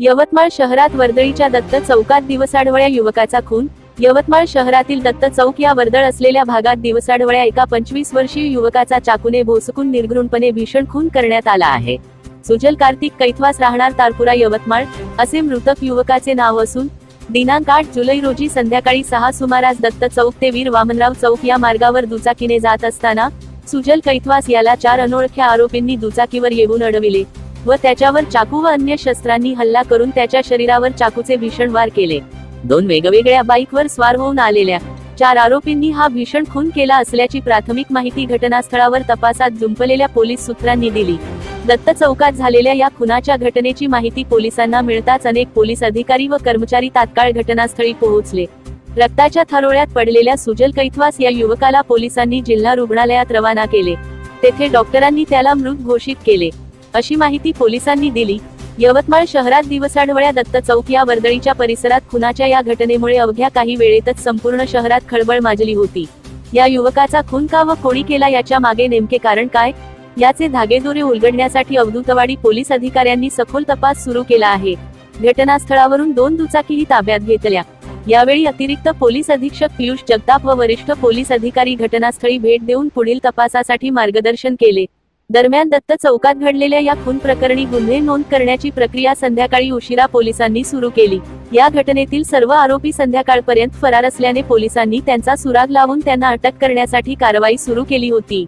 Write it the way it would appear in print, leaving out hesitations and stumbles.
यवतमाळ शहरात वर्दळीच्या दत्त चौकात दिवसाढवळ्या युवकाचा खून। यवतमाळ शहरातील दत्त चौक या वर्दळ असलेल्या भागात दिवसाढवळ्या एका 25 वर्षीय युवकाचा चाकूने भोसकून निर्घृणपणे भीषण खून करण्यात आला आहे। सुजल कार्तिक कैथवास, राहणार तारपुरा, यवतमाळ असे मृतक युवकाचे नाव असून दिनांक 8 जुलै रोजी संध्याकाळी 6 सुमारास दत्त चौक ते वीर वामनराव चौक या मार्गावर दुचाकीने जात असताना सुजल कैथवास याला 4 अनोळख्या आरोपींनी दुचाकीवर येऊन अडविले व त्याच्यावर चाकू व अन्य शस्त्रांनी हल्ला करून त्याच्या शरीरावर चाकूचे भीषण वार केले। 2 वेगवेगळ्या बाईकवर स्वार होऊन आलेल्या 4 आरोपींनी हा भीषण खून केला असल्याची प्राथमिक माहिती घटनास्थळावर तपासात जुंपलेल्या पोलीस सूत्रांनी दिली। दत्त चौकात झालेल्या या खुनाच्या घटनेची माहिती पोलिसांना मिळताच अनेक पोलीस अधिकारी व कर्मचारी तात्काळ घटनास्थळी पोहोचले। रक्ताच्या थारोळ्यात पडलेल्या सुजल कैथवास या युवकाला पोलिसांनी जिल्हा रुग्णालयात रवाना केले। तेथे डॉक्टरांनी त्याला मृत घोषित केले, अशी माहिती पोलिसांनी दिली। यवतमाळ शहरात दिवसाढवळ्या दत्त चौक या वर्दळीच्या परिसरात खुनाच्या या घटनेमुळे अवघ्या काही वेळेतच संपूर्ण शहरात खळबळ माजली होती। या युवकाचा खून का व कोणी केला याच्या मागे नेमके कारण काय, याचे धागेदोरे उलगडण्यासाठी अवधूतवाडी पोलीस अधिकाऱ्यांनी सखोल तपास सुरू केला आहे। घटनास्थळावरून 2 दुचाकीही ताब्यात घेतल्या। यावेळी अतिरिक्त पोलीस अधीक्षक पियुष जगताप व वरिष्ठ पोलीस अधिकारी घटनास्थळी भेट देऊन पुढील तपासासाठी मार्गदर्शन केले। दरम्यान दत्त चौकात घडलेल्या या खून प्रकरणी गुन्हे नोंद करण्याची प्रक्रिया संध्याकाळी उशिरा पोलिसांनी सुरू केली। या घटनेतील सर्व आरोपी संध्याकाळपर्यंत फरार असल्याने पोलिसांनी त्यांचा सुराग लावून त्यांना अटक करण्यासाठी कारवाई सुरू केली होती।